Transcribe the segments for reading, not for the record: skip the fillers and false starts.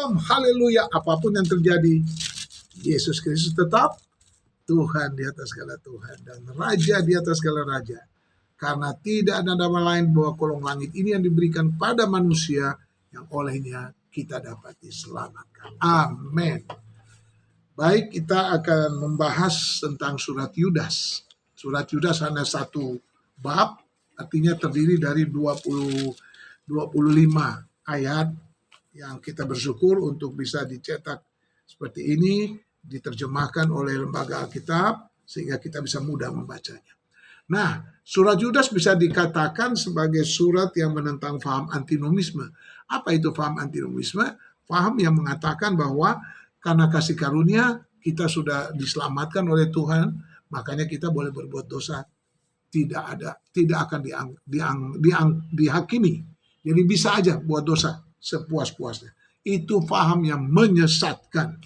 Shalom, haleluya. Apapun yang terjadi, Yesus Kristus tetap Tuhan di atas segala Tuhan dan Raja di atas segala Raja. Karena tidak ada nama lain bahwa kolong langit ini yang diberikan pada manusia yang olehnya kita dapat diselamatkan. Amin. Baik, kita akan membahas tentang surat Yudas. Surat Yudas hanya satu bab, artinya terdiri dari 25 ayat yang kita bersyukur untuk bisa dicetak seperti ini, diterjemahkan oleh lembaga Alkitab, sehingga kita bisa mudah membacanya. Nah, surat Yudas bisa dikatakan sebagai surat yang menentang faham antinomisme. Apa itu faham antinomisme? Faham yang mengatakan bahwa karena kasih karunia kita sudah diselamatkan oleh Tuhan, makanya kita boleh berbuat dosa, tidak akan dihakimi. Jadi bisa aja buat dosa sepuas-puasnya. Itu faham yang menyesatkan.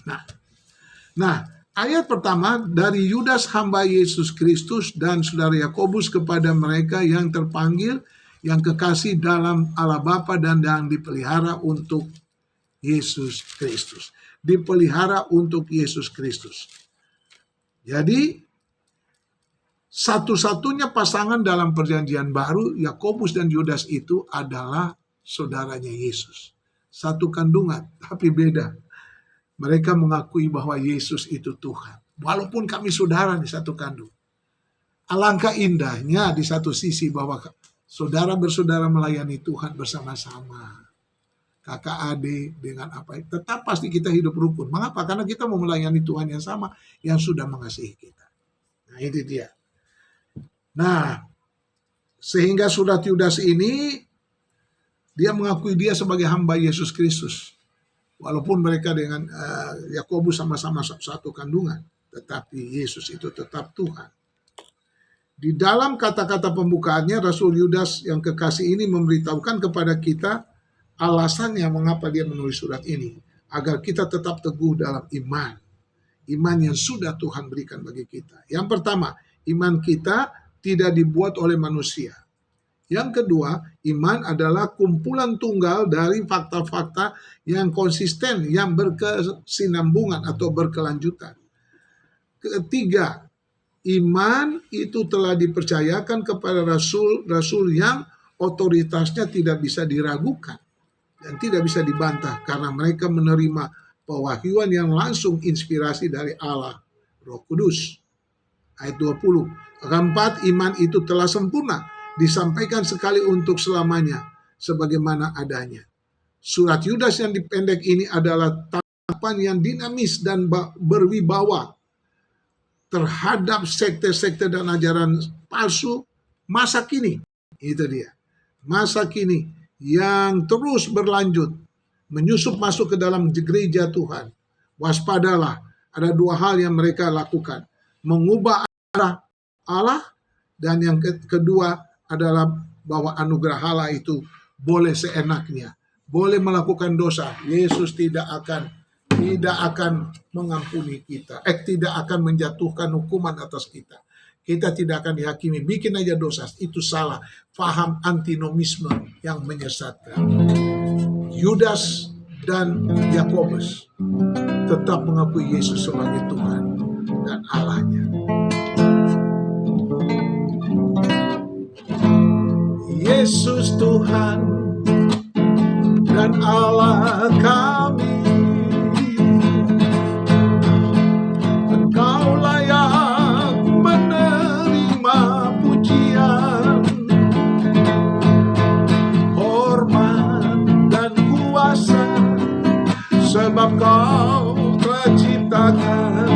Nah, ayat pertama dari Yudas hamba Yesus Kristus dan saudara Yakobus kepada mereka yang terpanggil, yang kekasih dalam Allah Bapa dan yang dipelihara untuk Yesus Kristus. Dipelihara untuk Yesus Kristus. Jadi, satu-satunya pasangan dalam perjanjian baru, Yakobus dan Yudas itu adalah saudaranya Yesus. Satu kandungan, tapi beda. Mereka mengakui bahwa Yesus itu Tuhan. Walaupun kami saudara di satu kandung. Alangkah indahnya di satu sisi bahwa saudara bersaudara melayani Tuhan bersama-sama. Kakak adik dengan apa, tetap pasti kita hidup rukun. Mengapa? Karena kita mau melayani Tuhan yang sama, yang sudah mengasihi kita. Nah, itu dia. Nah, sehingga surat Yudas ini, dia mengakui dia sebagai hamba Yesus Kristus. Walaupun mereka dengan Yakobus sama-sama satu kandungan, tetapi Yesus itu tetap Tuhan. Di dalam kata-kata pembukaannya, Rasul Yudas yang kekasih ini memberitahukan kepada kita alasannya mengapa dia menulis surat ini. Agar kita tetap teguh dalam iman. Iman yang sudah Tuhan berikan bagi kita. Yang pertama, iman kita tidak dibuat oleh manusia. Yang kedua, iman adalah kumpulan tunggal dari fakta-fakta yang konsisten, yang berkesinambungan atau berkelanjutan. Ketiga, iman itu telah dipercayakan kepada rasul-rasul yang otoritasnya tidak bisa diragukan dan tidak bisa dibantah karena mereka menerima pewahyuan yang langsung inspirasi dari Allah, Roh Kudus. Ayat 20. Keempat, iman itu telah sempurna, disampaikan sekali untuk selamanya, sebagaimana adanya. Surat Yudas yang dipendek ini adalah tanggapan yang dinamis dan berwibawa terhadap sekte-sekte dan ajaran palsu masa kini. Itu dia. Masa kini yang terus berlanjut, menyusup masuk ke dalam gereja Tuhan. Waspadalah, ada dua hal yang mereka lakukan. Mengubah arah Allah, dan yang kedua adalah bahwa anugerah Allah itu boleh seenaknya, boleh melakukan dosa. Yesus tidak akan mengampuni kita, tidak akan menjatuhkan hukuman atas kita. Kita tidak akan dihakimi, bikin aja dosa, itu salah. Faham antinomisme yang menyesatkan. Yudas dan Yakobus tetap mengakui Yesus sebagai Tuhan dan Allahnya. Yesus Tuhan dan Allah kami, Engkau layak menerima pujian, hormat dan kuasa, sebab Kau telah ciptakan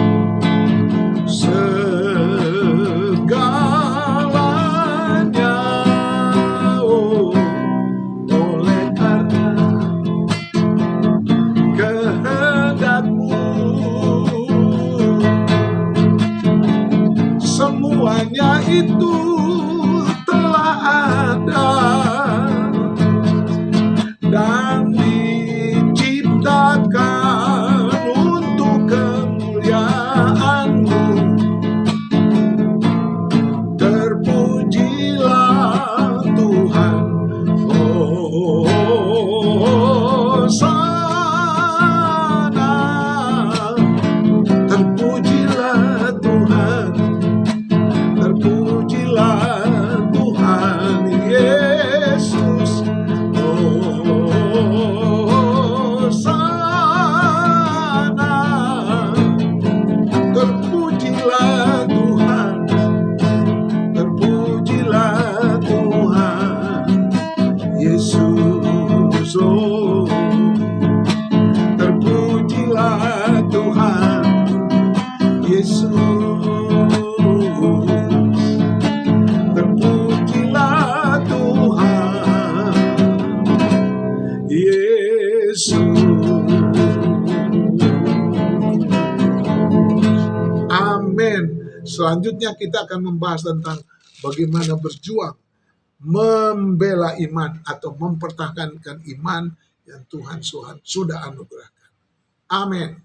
Selanjutnya kita akan membahas tentang bagaimana berjuang membela iman atau mempertahankan iman yang Tuhan sudah anugerahkan. Amin.